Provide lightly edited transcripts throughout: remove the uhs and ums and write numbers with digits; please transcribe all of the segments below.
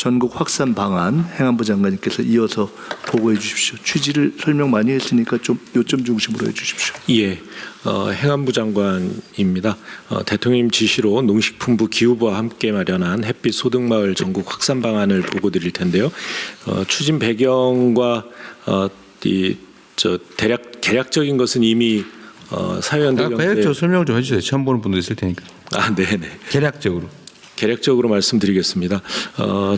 전국 확산 방안 행안부 장관님께서 이어서 보고해 주십시오. 취지를 설명 많이 했으니까 좀 요점 중심으로 해 주십시오. 예, 행안부 장관입니다. 대통령 지시로 농식품부 기후부와 함께 마련한 햇빛 소득마을 전국 확산 방안을 보고 드릴 텐데요. 추진 배경과 대략적인 것은 이미 사회연대 계략적으로 설명 좀 해주세요. 처음 보는 분도 있을 테니까. 네네. 계략적으로 말씀드리겠습니다.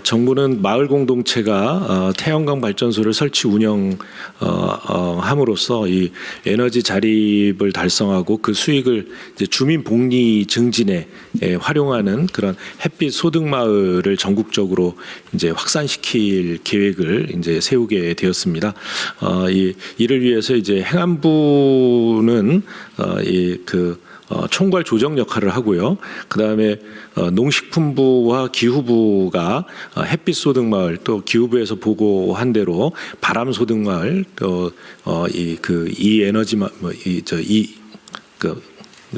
정부는 마을 공동체가 태양광 발전소를 설치 운영함으로써 이 에너지 자립을 달성하고 그 수익을 이제 주민 복리 증진에 활용하는 그런 햇빛 소득 마을을 전국적으로 이제 확산시킬 계획을 이제 세우게 되었습니다. 이를 위해서 이제 행안부는 총괄 조정 역할을 하고요. 그다음에 농식품부와 기후부가 햇빛 소득 마을, 또 기후부에서 보고한 대로 바람 소득 마을, 또 이 에너지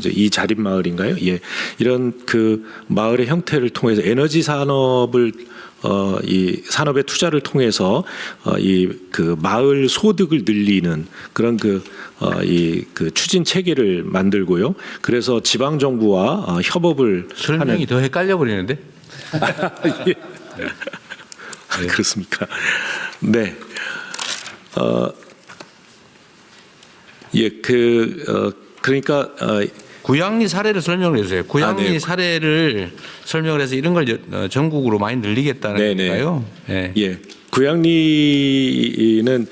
이 자립 마을인가요? 예, 이런 그 마을의 형태를 통해서 에너지 산업을 이 산업의 투자를 통해서 이 그 마을 소득을 늘리는 그런 그 추진 체계를 만들고요. 그래서 지방 정부와 협업을 설명이 더 헷갈려 버리는데. 예. 그렇습니까? 네. 그러니까 구양리 사례를 설명을 해주세요. 구양리 사례를 설명을 해서 이런 걸 전국으로 많이 늘리겠다는 건가요? 네. 예. 구양리는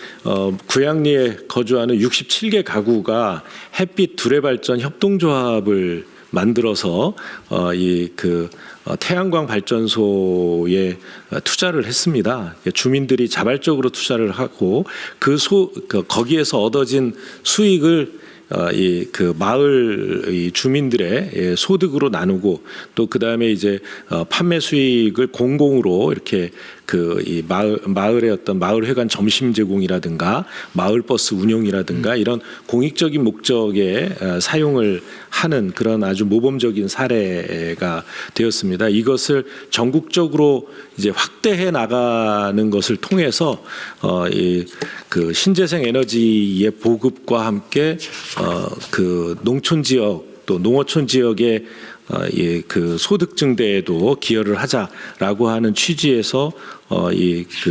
구양리에 거주하는 67개 가구가 햇빛 두레 발전 협동조합을 만들어서 태양광 발전소에 투자를 했습니다. 주민들이 자발적으로 투자를 하고 거기에서 얻어진 수익을 마을 주민들의 소득으로 나누고, 또 그 다음에 이제 판매 수익을 공공으로 이렇게 이 마을의 어떤 마을회관 점심 제공이라든가 마을 버스 운영이라든가 이런 공익적인 목적에 사용을 하는 그런 아주 모범적인 사례가 되었습니다. 이것을 전국적으로 이제 확대해 나가는 것을 통해서 그 신재생 에너지의 보급과 함께 농촌 지역 또 농어촌 지역의 그 소득 증대에도 기여를 하자라고 하는 취지에서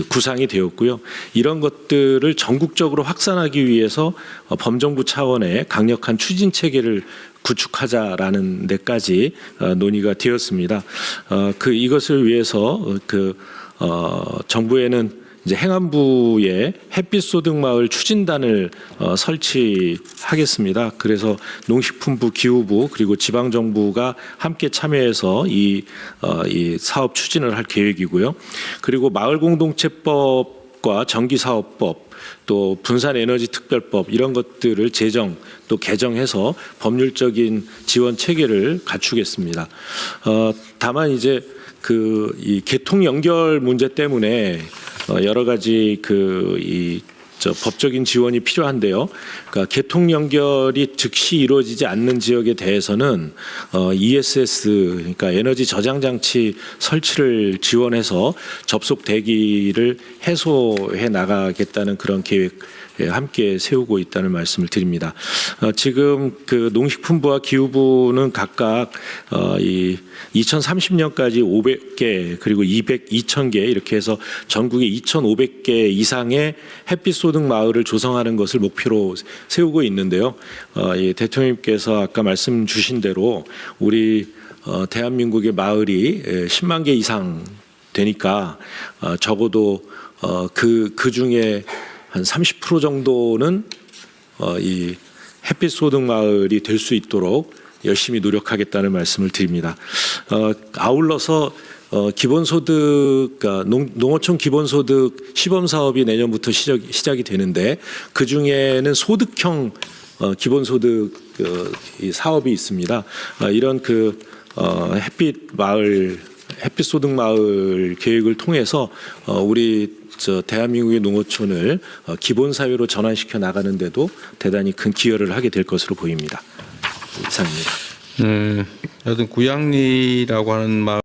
구상이 되었고요. 이런 것들을 전국적으로 확산하기 위해서 범정부 차원의 강력한 추진 체계를 구축하자라는 데까지 논의가 되었습니다. 이것을 위해서 정부에는 이제 행안부에 햇빛 소득 마을 추진단을 설치하겠습니다. 그래서 농식품부, 기후부 그리고 지방 정부가 함께 참여해서 이 사업 추진을 할 계획이고요. 그리고 마을 공동체법과 전기사업법, 또 분산에너지특별법 이런 것들을 제정 또 개정해서 법률적인 지원 체계를 갖추겠습니다. 다만 이제 이 개통 연결 문제 때문에 여러 가지 법적인 지원이 필요한데요. 그러니까 개통 연결이 즉시 이루어지지 않는 지역에 대해서는 ESS, 그러니까 에너지 저장 장치 설치를 지원해서 접속 대기를 해소해 나가겠다는 그런 계획 함께 세우고 있다는 말씀을 드립니다. 지금 그 농식품부와 기후부는 각각 2030년까지 500개 그리고 2,000개 이렇게 해서 전국에 2,500개 이상의 햇빛 소득 마을을 조성하는 것을 목표로 세우고 있는데요. 대통령님께서 아까 말씀 주신 대로 우리 대한민국의 마을이 10만 개 이상 되니까 적어도 그 중에 한 30% 정도는 이 햇빛 소득 마을이 될 수 있도록 열심히 노력하겠다는 말씀을 드립니다. 아울러서 기본소득, 농어촌 기본소득 시범 사업이 내년부터 시작이 되는데 그 중에는 소득형 기본소득 이 사업이 있습니다. 이런 햇빛 소득 마을 계획을 통해서 우리 대한민국의 농어촌을 기본 사회로 전환시켜 나가는데도 대단히 큰 기여를 하게 될 것으로 보입니다. 이상입니다. 여튼 구양리라고 하는 마을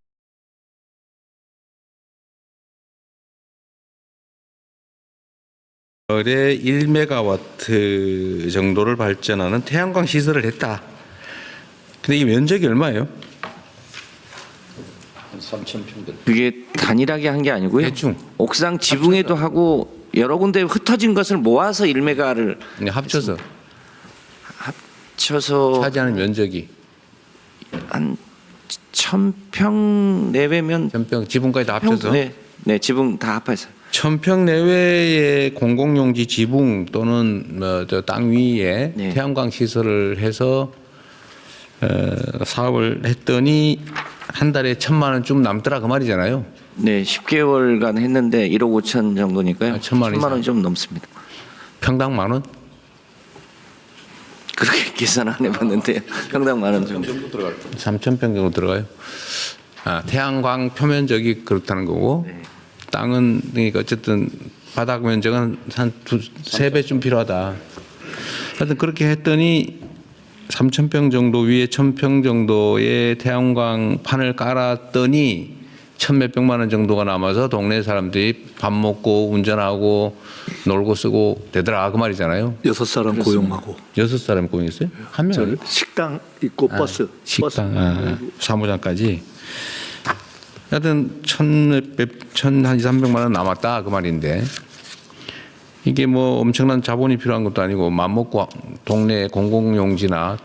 월에 1메가와트 정도를 발전하는 태양광 시설을 했다. 근데 이 면적이 얼마예요? 3,000평. 그게 단일하게 한 게 아니고요. 대충. 옥상 지붕에도 하고 여러 군데 흩어진 것을 모아서 1메가를 그냥 합쳐서 쳐서 차지하는 면적이 한 1,000평 내외면 전평 지붕까지 다 합쳐서 네, 네 지붕 다 합해서 1,000평 내외의 공공용지 지붕 또는 땅 위에 네. 태양광 시설을 해서 사업을 했더니 한 달에 1,000만 원 좀 남더라 그 말이잖아요. 네 10개월간 했는데 1억 5천 정도니까요. 아, 1,000만 원 1,000만 원 좀 넘습니다. 평당 만 원? 그렇게 계산 안 해봤는데 평당 만 원 정도. 3,000평 정도 들어가요. 아, 태양광 표면적이 그렇다는 거고 네. 땅은 그러니까 어쨌든 바닥 면적은 한 3배쯤 필요하다. 하여튼 그렇게 했더니 3,000평 정도 위에 1,000평 정도의 태양광 판을 깔았더니 1,000몇백만 원 정도가 남아서 동네 사람들이 밥 먹고 운전하고 놀고 쓰고 되더라 그 말이잖아요. 6사람 고용하고 6사람 고용했어요? 한 명? 식당 있고 버스 식당, 사무장까지. 하여튼 1,200~1,300만 원 남았다 그 말인데 이게 뭐 엄청난 자본이 필요한 것도 아니고 맘먹고 동네 공공용지나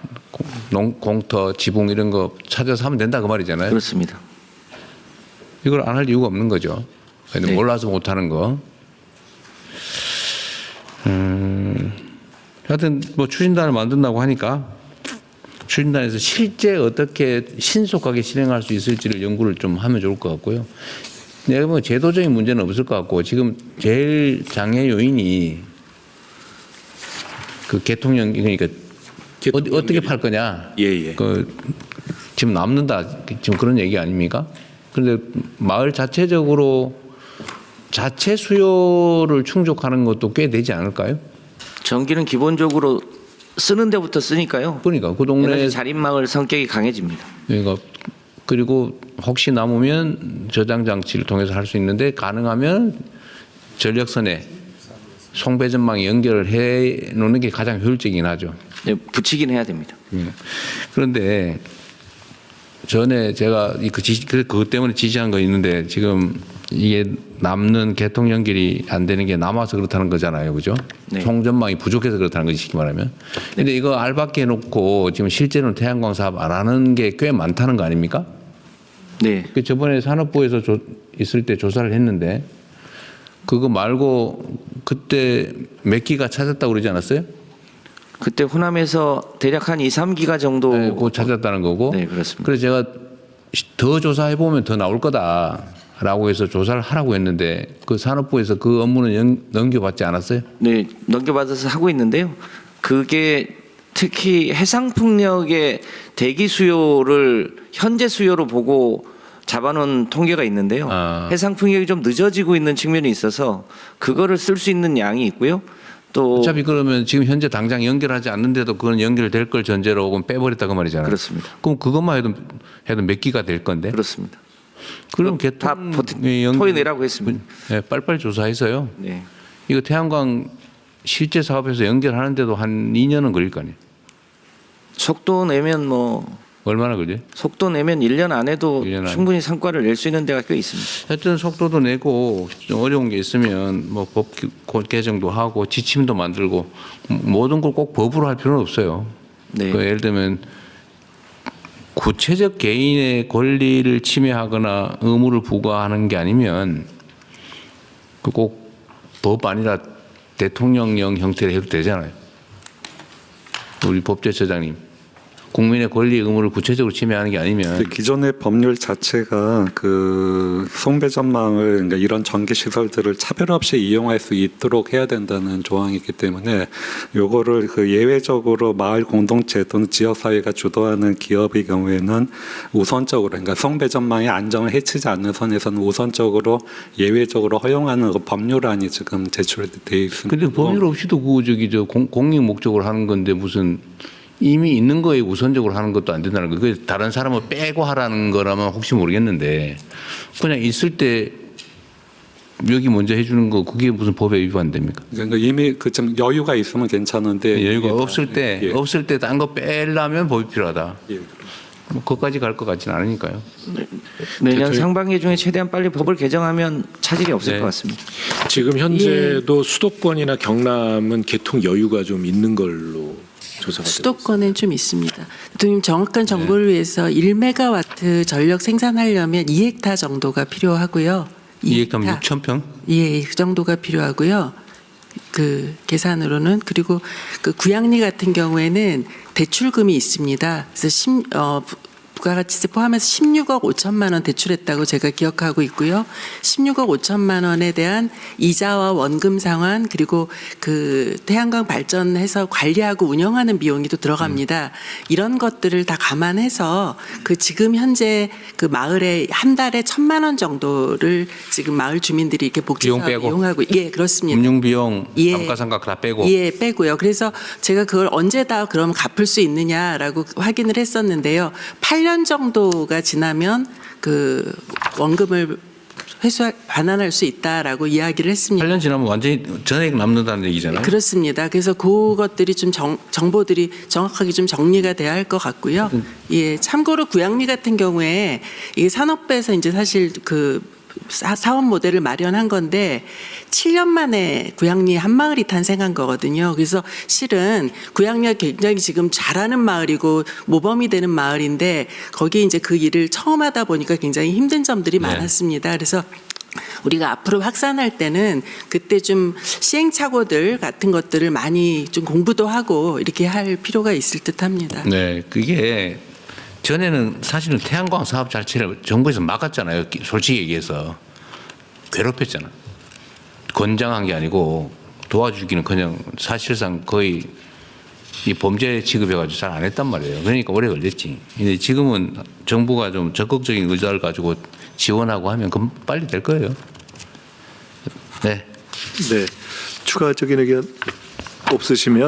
공터, 지붕 이런 거 찾아서 하면 된다 그 말이잖아요. 그렇습니다. 이걸 안 할 이유가 없는 거죠. 근데 네. 몰라서 못하는 거. 하여튼 뭐 추진단을 만든다고 하니까 추진단에서 실제 어떻게 신속하게 실행할 수 있을지를 연구를 좀 하면 좋을 것 같고요. 내가 뭐 제도적인 문제는 없을 것 같고 지금 제일 장애 요인이 그 개통연 그러니까 어떻게 팔 거냐. 예. 그 지금 남는다 지금 그런 얘기 아닙니까? 그런데 마을 자체적으로 자체 수요를 충족하는 것도 꽤 되지 않을까요? 전기는 기본적으로 쓰는 데부터 쓰니까요. 그러니까 그 동네 에너지 자립마을 성격이 강해집니다. 그러니까 그리고 혹시 남으면 저장 장치를 통해서 할 수 있는데 가능하면 전력선에 송배전망 연결을 해 놓는 게 가장 효율적이긴 하죠. 네, 붙이긴 해야 됩니다. 그런데 전에 제가 그것 때문에 지시한 거 있는데 지금 이게 남는 개통 연결이 안 되는 게 남아서 그렇다는 거잖아요, 그죠? 네. 송전망이 부족해서 그렇다는 거지 쉽게 말하면. 근데 이거 알박기 해놓고 지금 실제로는 태양광 사업 안 하는 게 꽤 많다는 거 아닙니까? 네, 그 저번에 산업부에서 있을 때 조사를 했는데 그거 말고 그때 몇 기가 찾았다고 그러지 않았어요? 그때 호남에서 대략 한 2, 3기가 정도. 네, 그거 찾았다는 거고. 네, 그렇습니다. 그래서 제가 더 조사해 보면 더 나올 거다라고 해서 조사를 하라고 했는데 그 산업부에서 그 업무는 넘겨받지 않았어요? 네, 넘겨받아서 하고 있는데요. 그게 특히 해상풍력의 대기 수요를 현재 수요로 보고 잡아놓은 통계가 있는데요. 아. 해상풍력이 좀 늦어지고 있는 측면이 있어서 그거를 쓸 수 있는 양이 있고요. 또 어차피 그러면 지금 현재 당장 연결하지 않는데도 그건 연결될 걸 전제로 그건 빼버렸다 그 말이잖아요. 그렇습니다. 그럼 그것만 해도 몇 기가 될 건데? 그렇습니다. 그럼 다 개통 토해내라고 했습니다. 네, 빨리빨리 조사해서요. 네. 이거 태양광 실제 사업에서 연결하는데도 한 2년은 걸릴 거 아니에요. 속도 내면 뭐 얼마나 걸려? 속도 내면 1년 안에도 1년 안에. 충분히 성과를 낼 수 있는 데가 꽤 있습니다. 하여튼 속도도 내고 좀 어려운 게 있으면 뭐 법 개정도 하고 지침도 만들고 모든 걸 꼭 법으로 할 필요는 없어요. 네. 그 예를 들면 구체적 개인의 권리를 침해하거나 의무를 부과하는 게 아니면 그 꼭 법 아니라 대통령령 형태로 해도 되잖아요. 우리 법제처장님. 국민의 권리 의무를 구체적으로 침해하는 게 아니면 근데 기존의 법률 자체가 그 송배전망을 그러니까 이런 전기 시설들을 차별 없이 이용할 수 있도록 해야 된다는 조항이 있기 때문에 요거를 그 예외적으로 마을 공동체 또는 지역 사회가 주도하는 기업의 경우에는 우선적으로 그러니까 송배전망의 안정을 해치지 않는 선에서는 우선적으로 예외적으로 허용하는 그 법률안이 지금 제출돼 있습니다. 근데 법률 없이도 그 저기 저 공익 목적으로 하는 건데 무슨 이미 있는 거에 우선적으로 하는 것도 안 된다는 거. 그 다른 사람을 빼고 하라는 거라면 혹시 모르겠는데 그냥 있을 때 여기 먼저 해주는 거 그게 무슨 법에 위반됩니까? 그러니까 이미 그 좀 여유가 있으면 괜찮은데 여유가 이게 없을 때 예. 없을 때 딴 거 빼려면 법이 필요하다. 예. 뭐 그것까지 갈 것 같지는 않으니까요. 내년 대통령- 상반기 중에 최대한 빨리 법을 개정하면 차질이 없을 네. 것 같습니다. 지금 현재도 수도권이나 경남은 개통 여유가 좀 있는 걸로 조사가 되고 수도권엔 좀 있습니다. 대통령 정확한 정보를 위해서 1메가와트 전력 생산하려면 2헥타 정도가 필요하고요. 2헥타면 6,000평? 예, 그 정도가 필요하고요. 그 계산으로는 그리고 그 구양리 같은 경우에는 대출금이 있습니다. 그래서 부가가치세 포함해서 16억 5천만 원 대출했다고 제가 기억하고 있고요. 16억 5천만 원에 대한 이자와 원금 상환 그리고 그 태양광 발전해서 관리하고 운영하는 비용이 또 들어갑니다. 이런 것들을 다 감안해서 그 지금 현재 그 마을에 한 달에 1,000만 원 정도를 지금 마을 주민들이 이렇게 복지사업 비용 빼고? 이용하고 예 그렇습니다. 금융 비용, 예. 감가상각 다 빼고. 예, 빼고요. 그래서 제가 그걸 언제 다 그럼 갚을 수 있느냐라고 확인을 했었는데요. 8년 정도가 지나면 그 원금을 반환할 수 있다라고 이야기를 했습니다. 8년 지나면 완전히 전액 남는다는 얘기잖아요. 그렇습니다. 그래서 그것들이 좀 정보들이 정확하게 좀 정리가 돼야 할 것 같고요. 예, 참고로 구양리 같은 경우에 이게 산업부에서 이제 사실 그 사업 모델을 마련한 건데 7년 만에 구양리 한 마을이 탄생한 거거든요. 그래서 실은 구양리가 굉장히 지금 잘하는 마을이고 모범이 되는 마을인데 거기에 이제 그 일을 처음 하다 보니까 굉장히 힘든 점들이 네. 많았습니다. 그래서 우리가 앞으로 확산할 때는 그때 좀 시행착오들 같은 것들을 많이 좀 공부도 하고 이렇게 할 필요가 있을 듯합니다. 네, 그게 전에는 사실은 태양광 사업 자체를 정부에서 막았잖아요. 솔직히 얘기해서 괴롭혔잖아. 권장한 게 아니고 도와주기는커녕 사실상 거의 이 범죄 취급해가지고 잘 안 했단 말이에요. 그러니까 오래 걸렸지. 근데 지금은 정부가 좀 적극적인 의지를 가지고 지원하고 하면 그럼 빨리 될 거예요. 네. 네. 추가적인 의견 없으시면